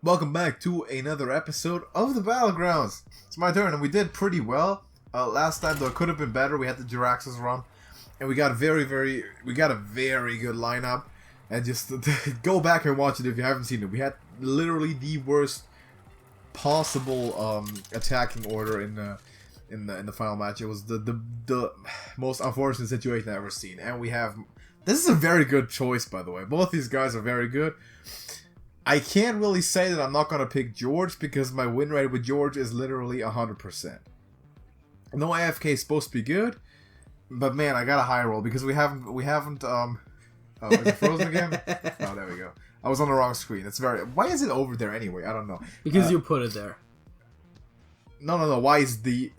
Welcome back to another episode of the Battlegrounds. It's my turn, and we did pretty well. Last time, though, it could have been better. We had the Jiraxis run, and we got a very good lineup. And just go back and watch it if you haven't seen it. We had literally the worst possible attacking order in the final match. It was the most unfortunate situation I've ever seen. And we have this is a very good choice, by the way. Both these guys are very good. I can't really say that I'm not gonna pick George because my win rate with George is literally 100%. No AFK is supposed to be good, but man, I got a high roll because we haven't oh, is it frozen again? Oh, there we go. I was on the wrong screen. It's very. Why is it over there anyway? I don't know. Because you put it there. No. Why is the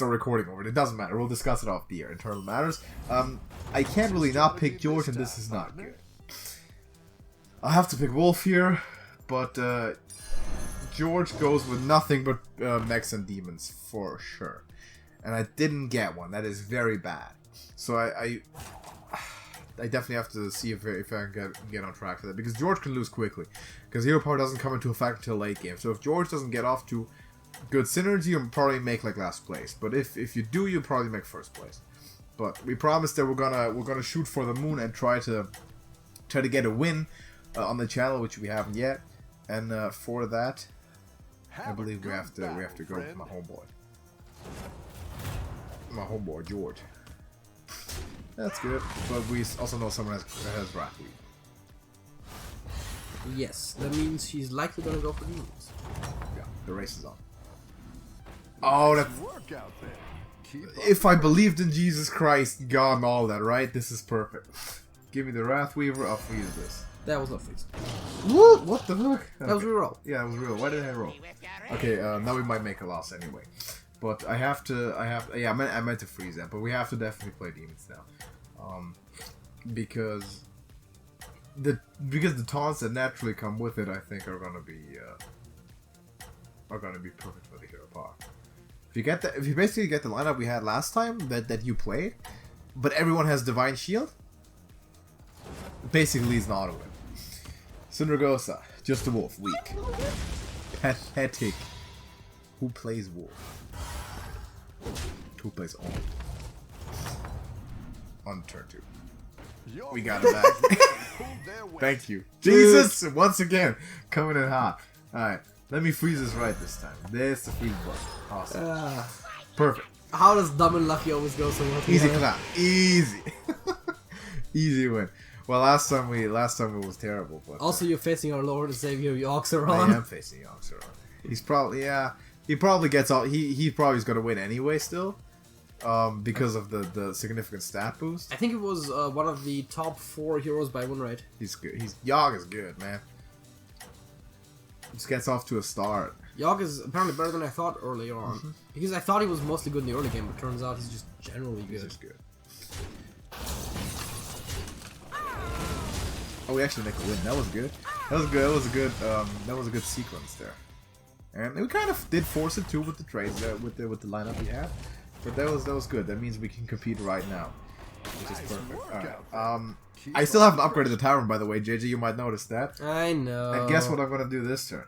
recording over? It doesn't matter. We'll discuss it off the air. Internal matters. I can't really not pick George, and this is not good. I have to pick Wolf here, but George goes with nothing but mechs and demons for sure. And I didn't get one. That is very bad. So I definitely have to see if I can get on track for that. Because George can lose quickly. Because hero power doesn't come into effect until late game. So if George doesn't get off to good synergy, you'll probably make like last place. But if you do, you'll probably make first place. But we promised that we're gonna shoot for the moon and try to get a win on the channel, which we haven't yet. And for that, I believe we have to go with my homeboy George. That's good, but we also know someone has Wrathweave. Yes, that means she's likely gonna go for demons. Yeah, the race is on. Oh, that's... If I believed in Jesus Christ, God, and all that, right? This is perfect. Give me the Wrathweaver, I'll freeze this. That was not freeze. What the fuck? That was reroll. Yeah, it was real. Why did I roll? Okay, now we might make a loss anyway. But I meant to freeze that, but we have to definitely play demons now. Because the taunts that naturally come with it, I think, are gonna be perfect for the hero power. If you basically get the lineup we had last time that you played, but everyone has Divine Shield, basically it's an auto win. Syndragosa, just a wolf, weak, pathetic. Who plays wolf? Who plays all? On turn 2. We got it back. Thank you. Jesus! Once again, coming in hot. Alright, let me freeze this right this time. There's the freeze button. Awesome. Perfect. How does dumb and lucky always go so well? Easy clap. Easy. Easy win. Well, last time it was terrible. But also, you're facing our Lord and Savior, Yoxeron. I am facing Yoxeron. He's probably he probably gets all. He probably is gonna win anyway still, because of the significant stat boost. I think it was one of the top 4 heroes by win rate. He's good. Yogg is good, man. Just gets off to a start. Yogg is apparently better than I thought early on. Because I thought he was mostly good in the early game, but turns out he's just generally good. He's just good. Oh, we actually make a win. That was good. That was a good sequence there. And we kind of did force it too with the trades with the lineup we had. But that was good. That means we can compete right now, which is perfect. Alright. I still haven't upgraded the tavern, by the way, JJ. You might notice that. I know. And guess what I'm gonna do this turn?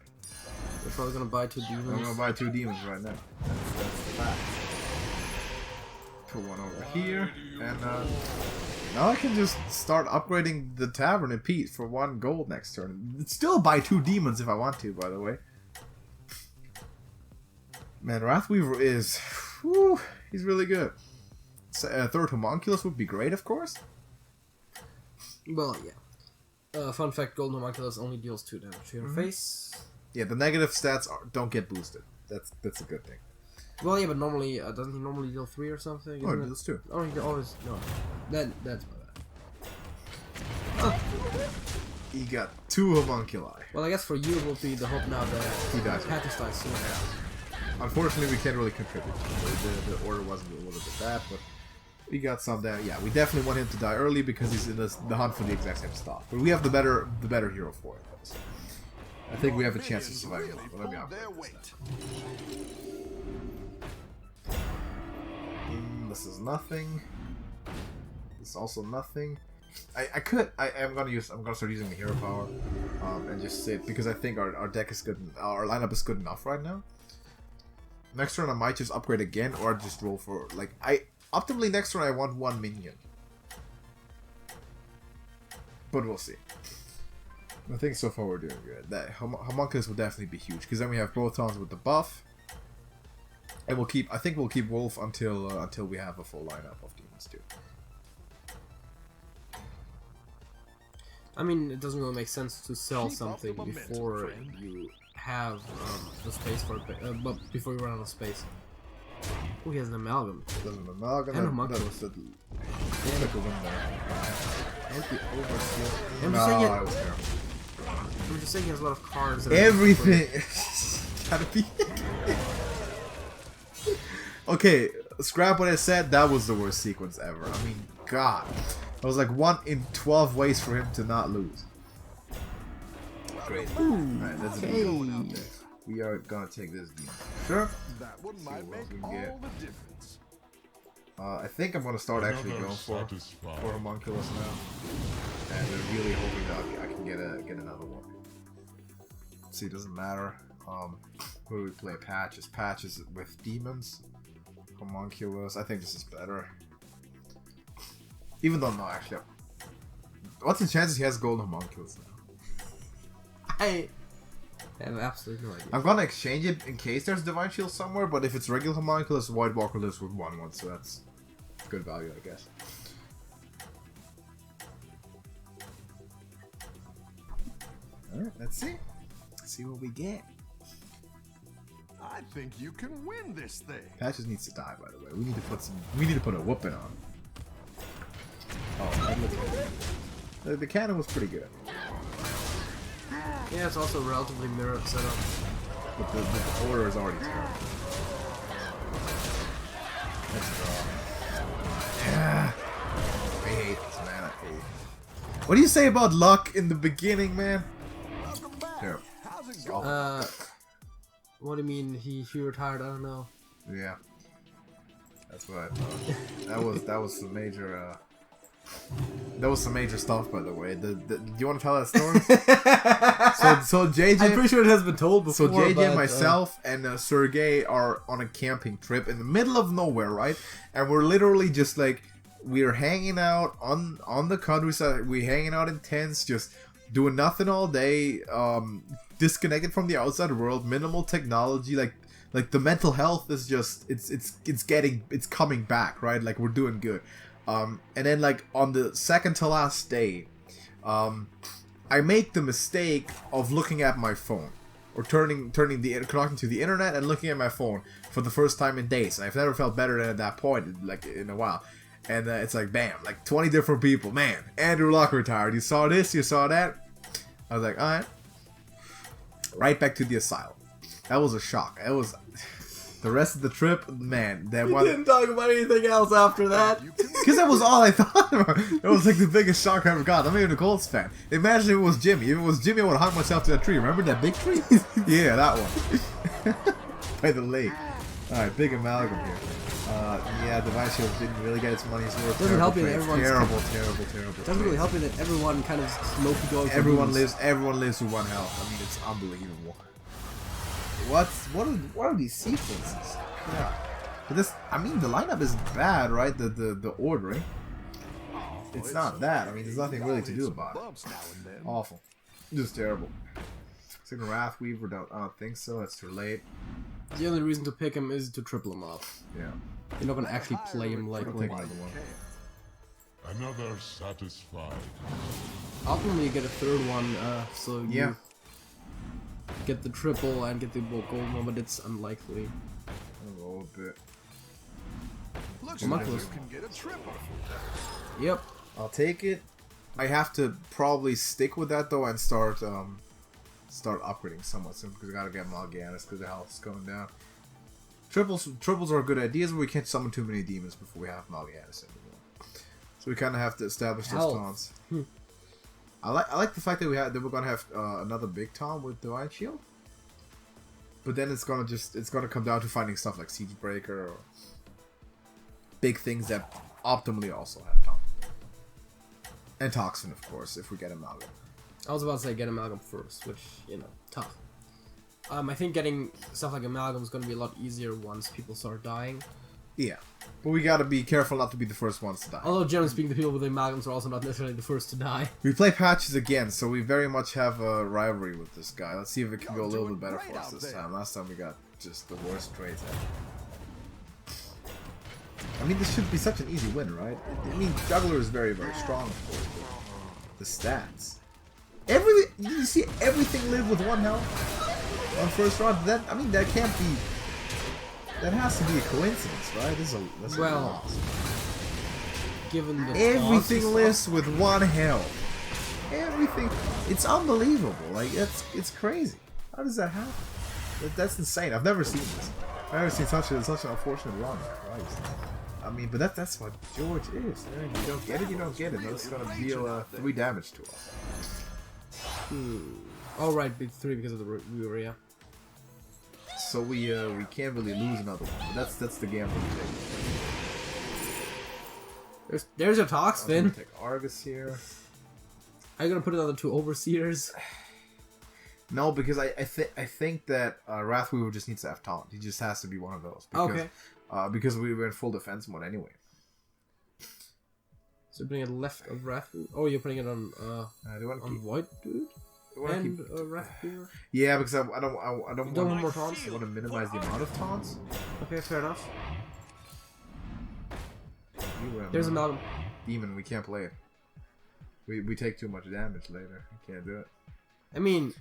You're probably gonna buy 2 demons. I'm gonna buy 2 demons right now. That's the fact. Put one over here, and now I can just start upgrading the tavern and Pete for 1 gold next turn. Still buy 2 demons if I want to, by the way. Man, Wrathweaver is... Whew, he's really good. Third Homunculus would be great, of course. Well, yeah. Fun fact, Golden Homunculus only deals 2 damage to your face. Yeah, the negative stats don't get boosted. That's a good thing. Well, yeah, but normally, doesn't he normally deal 3 or something? Oh, he deals 2. Oh, he always... No. That's my bad. He got 2 homunculi. Well, I guess for you it will be the hope now that he dies. Pathos dies soon. Unfortunately, we can't really contribute. The order wasn't a little bit bad, but we got some there. Yeah, we definitely want him to die early because he's in the hunt for the exact same stuff. But we have the better hero for it. So I think we have a chance of surviving. But let me upgrade this. This is nothing. This is also nothing. I'm gonna start using the hero power. and just sit because I think our deck is good. Our lineup is good enough right now. Next turn I might just upgrade again or just roll for like optimally next turn I want 1 minion. But we'll see. I think so far we're doing good. That Homunculus will definitely be huge because then we have both towns with the buff. And we'll keep I think we'll keep Wolf until we have a full lineup of demons too. I mean, it doesn't really make sense to sell something before you have the space for it, but before you run out of space. Oh, he has an amalgam. There's an amalgam and homunculus. Damn it, go in there. Anti-overseal. I'm just saying he has a lot of cards. That Everything. Gotta be. Okay, scrap what I said. That was the worst sequence ever. I mean, God. It was like 1 in 12 ways for him to not lose. Great. Alright, that's a demon out there. We are gonna take this demon. Sure. That one might make all the difference. I think I'm gonna start actually going for homunculus now, and I'm really hoping that I can get another one. Let's see, it doesn't matter. Who do we play? Patches. Patches with demons. Homunculus. I think this is better. Even though no, actually, what's the chances he has golden homunculus now? I have absolutely no idea. I'm gonna exchange it in case there's divine shield somewhere, but if it's regular homunculus, White Walker lives with 1/1, so that's good value, I guess. Alright, let's see. Let's see what we get. I think you can win this thing. Patches needs to die, by the way. We need to put a whooping on. Oh, the cannon was pretty good. Yeah, it's also a relatively mirrored setup. But the order is already terrible. Let's draw. Yeah. I hate this, man. I hate it. What do you say about luck in the beginning, man? Terrible. How's it going? What do you mean he retired? I don't know. Yeah. That's what I thought. That was some major that was some major stuff, by the way. Do you want to tell that story? so JJ, I'm pretty sure it has been told before. So JJ, myself, and Sergey are on a camping trip in the middle of nowhere, right? And we're literally just like we're hanging out on the countryside. We're hanging out in tents, just doing nothing all day. Disconnected from the outside world, minimal technology. Like the mental health is just it's coming back, right? Like we're doing good. And then like on the second to last day, I make the mistake of looking at my phone or connecting to the internet and looking at my phone for the first time in days. And I've never felt better than at that point, like in a while. And it's like bam, like 20 different people. Man, Andrew Luck retired. You saw this, you saw that. I was like, all right, right back to the asylum. That was a shock. It was. The rest of the trip, man, that one. Didn't talk about anything else after that. Because that was all I thought about. It was like the biggest shock I ever got. I'm even a Colts fan. Imagine if it was Jimmy. If it was Jimmy, I would have hung myself to that tree. Remember that big tree? Yeah, that one. By the lake. Alright, big amalgam here. Yeah, Divine Shield didn't really get its money's worth. Doesn't help you that everyone's terrible. Doesn't really help you that everyone kind of low-key going. Everyone lives with 1 health. I mean, it's unbelievable. What are these sequences? Yeah. But this, I mean, the lineup isn't bad, right? The ordering. It's not that. I mean, there's nothing really to do about it. Awful. Just terrible. Second Wrath Weaver, I don't think so. That's too late. The only reason to pick him is to triple him off. Yeah. You're not gonna actually play him like I'll take another one. Another satisfied. Ultimately, you get a third one, so you Yeah. get the triple and get the golden one, but it's unlikely. A little bit. Looks Well, like Marcos. you can get a triple. Yep. I'll take it. I have to probably stick with that though and start upgrading somewhat soon because I gotta get Mal'Ganis because the health is going down. Triples are good ideas, but we can't summon too many demons before we have Mal'Ganis anymore. So we kind of have to establish those taunts. I like the fact that we're gonna have another big taunt with Divine Shield, but then it's gonna come down to finding stuff like Siegebreaker or big things that optimally also have taunt. And Toxin, of course, if we get him out. I was about to say get Amalgam first, which, you know, tough. I think getting stuff like Amalgam is going to be a lot easier once people start dying. Yeah. But we gotta be careful not to be the first ones to die. Although, generally speaking, the people with the Amalgams are also not necessarily the first to die. We play patches again, so we very much have a rivalry with this guy. Let's see if it can go a little bit better for us this time. Last time we got just the worst trades ever. I mean, this should be such an easy win, right? I mean, Juggler is very, very strong, of course, but the stats. You see everything live with 1 health on first round? That, I mean, that can't be... That has to be a coincidence, right? That's well, a loss. Given the everything lives with 1 health. Everything. It's unbelievable. Like, it's crazy. How does that happen? That's insane. I've never seen this. I've never seen such an unfortunate run. Christ. I mean, but that's what George is. You don't get it, you don't get it. That's gonna deal 3 damage to us. Oh right, big 3 because of the Uria. So we can't really lose another one. But that's the gamble we take. There's your talks, Finn. Take Argus here. Are you gonna put another 2 Overseers? No, because I think that Wrathweaver just needs to have taunt. He just has to be one of those. Because, okay. Because we were in full defense mode anyway. So you're putting it left of Wrathweaver? Oh, you're putting it on Void Dude? And Wrathweaver? Yeah, because I don't want more taunts? I want to minimize the amount of taunts. Okay, fair enough. There's a Amalgam. Demon, we can't play it. We take too much damage later. We can't do it. I mean,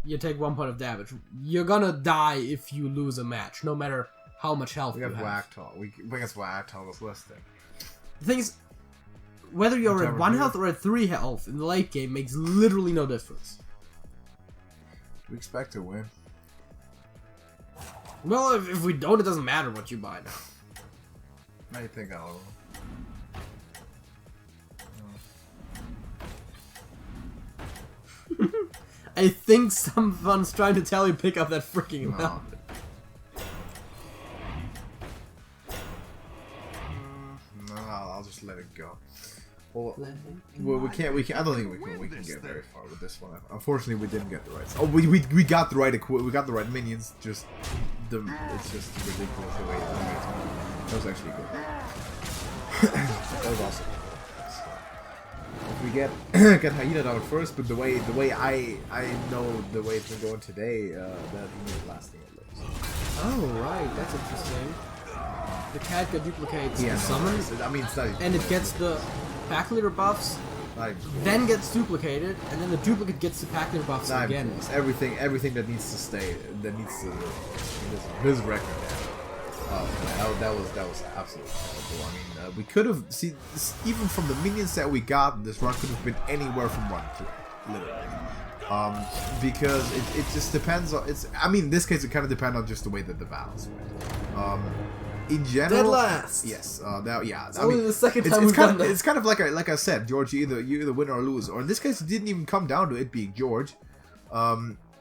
you take 1 point of damage. You're gonna die if you lose a match, no matter how much health you have. We got Whacktal. We against Whacktal was less thing. The thing is, whether you're at 1 health or at 3 health in the late game makes literally no difference. We expect to win. Well, if we don't, it doesn't matter what you buy now. I think I'll... I think someone's trying to tell you pick up that freaking amount. No, I'll just let it go. Well, we can't. I don't think we can get very far with this one. Unfortunately, we didn't get the right. Oh, we got the right we got the right minions. It's just ridiculous the way it went. That was actually good. That was awesome. If we get Hyena down first, but the way I know the way it's been going today, that means lasting at least. Oh right, that's interesting. The cat duplicates the summons. I mean, it's not and it gets the pack leader buffs, then gets duplicated, and then the duplicate gets the pack leader buffs again. Everything that needs to stay, that needs to this record. That was absolutely terrible. I mean, we could have even from the minions that we got, this run could have been anywhere from 1 to literally. Because it just depends on. I mean, in this case, it kind of depends on just the way that the battles went. In general, dead last. Yes. It's only the second time we've done that. It's kind of like I said, George. You either win or lose. Or in this case, it didn't even come down to it being George,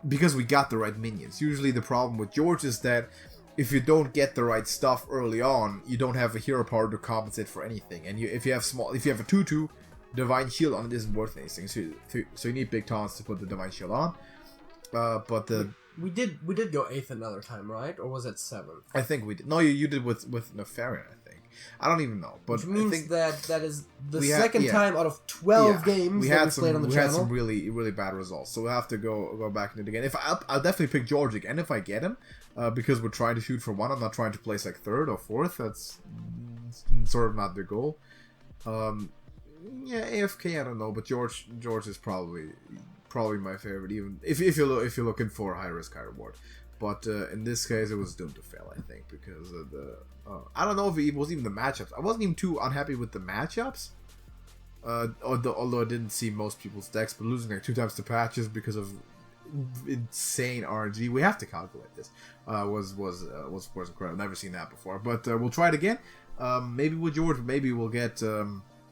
because we got the right minions. Usually, the problem with George is that if you don't get the right stuff early on, you don't have a hero power to compensate for anything. And if you have a 2/2, Divine Shield on it isn't worth anything. So you need big taunts to put the Divine Shield on. But the we did go 8th another time, right? Or was it 7th? I think we did. No, you did with Nefarian, I think. I don't even know. But which means I think that is the second time out of 12 games we played on the channel. We had some really, really bad results. So we'll have to go back into it again. I'll definitely pick George again if I get him. Because we're trying to shoot for 1. I'm not trying to place like 3rd or 4th. That's sort of not the goal. Yeah, AFK, I don't know. But George is probably my favorite, even if you're looking for a high risk, high reward. But in this case, it was doomed to fail, I think, because of the I don't know if it was even the matchups. I wasn't even too unhappy with the matchups, although I didn't see most people's decks. But losing like 2 times to patches because of insane RNG, we have to calculate this. Was of course incredible. Never seen that before. But we'll try it again. Maybe with George, maybe we'll get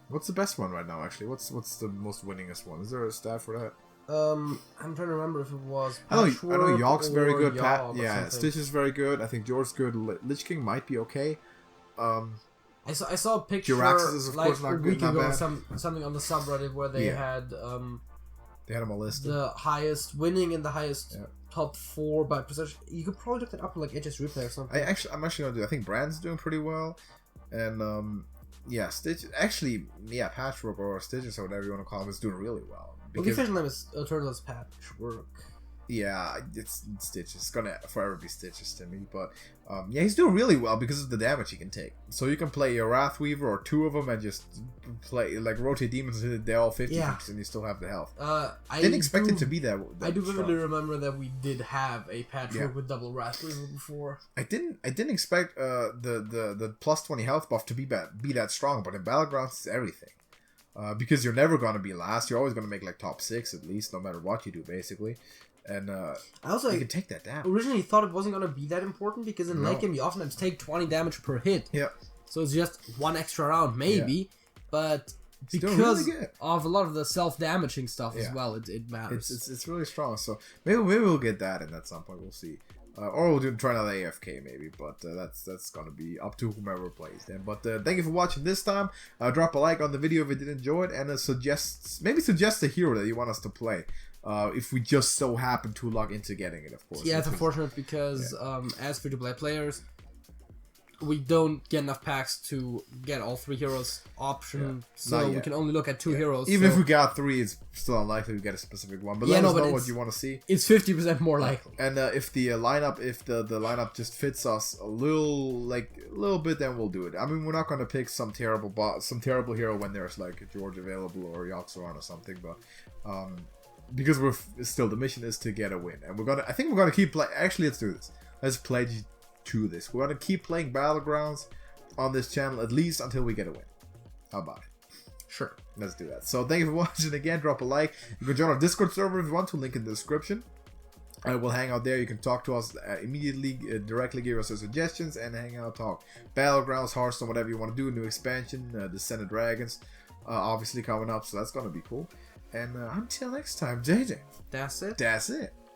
what's the best one right now? Actually, what's the most winningest one? Is there a stat for that? I'm trying to remember if it was. I know Yog's very good. Yeah, Stitch is very good. I think George's good. Lich King might be okay. I saw a picture Jiraxis is of like course not a week good, ago, not bad. something on the subreddit where they had They had them all listed. the highest winning and the highest Yeah. top 4 by percentage. You could probably look that up on like HS Replay or something. I'm actually gonna do. I think Brand's doing pretty well, and yeah, Stitch. Actually, yeah, Patchwork or Stitches or whatever you want to call him is doing really well. Well, the official name is Eternal's Patchwork. Yeah, it's Stitch. It's gonna forever be Stitches to me, but yeah, he's doing really well because of the damage he can take. So you can play a Wrathweaver or 2 of them and just play like rotate demons until they're all 50 and you still have the health. I didn't expect it to be that. I do strong. vividly remember that we did have a Patchwork with double Wrathweaver before. I didn't expect the plus 20 health buff to be that strong, but in Battlegrounds it's everything. Because you're never gonna be last. You're always gonna make like top 6 at least, no matter what you do, basically. And I also you can take that down. Originally thought it wasn't gonna be that important because in late game you oftentimes take 20 damage per hit. Yeah. So it's just 1 extra round maybe, but because really of a lot of the self-damaging stuff as well, it matters. It's really strong. So maybe we'll get that in at some point. We'll see. Or we'll try another AFK maybe, but that's gonna be up to whomever plays then. But thank you for watching this time. Drop a like on the video if you did enjoy it, and suggest a hero that you want us to play. If we just so happen to log into getting it, of course. Yeah, it's unfortunate because as free-to-play players, we don't get enough packs to get all 3 heroes option, so we can only look at 2 heroes. Even if we got 3, it's still unlikely to get a specific one. But let us know what you want to see. It's 50% more likely. And if the lineup just fits us a little bit, then we'll do it. I mean, we're not gonna pick some terrible hero when there's like a George available or Yoxoran or something, but because the mission is to get a win, and I think we're gonna keep playing. Actually, let's do this. Let's pledge to this. We're gonna keep playing Battlegrounds on this channel at least until we get a win. How about it? Sure. Let's do that. So thank you for watching again. Drop a like. You can join our Discord server if you want to. Link in the description. We'll hang out there. You can talk to us immediately, directly give us your suggestions, and hang out, talk. Battlegrounds, Hearthstone, whatever you want to do. New expansion, Descent of Dragons, obviously coming up, so that's gonna be cool. And until next time, JJ. That's it. That's it.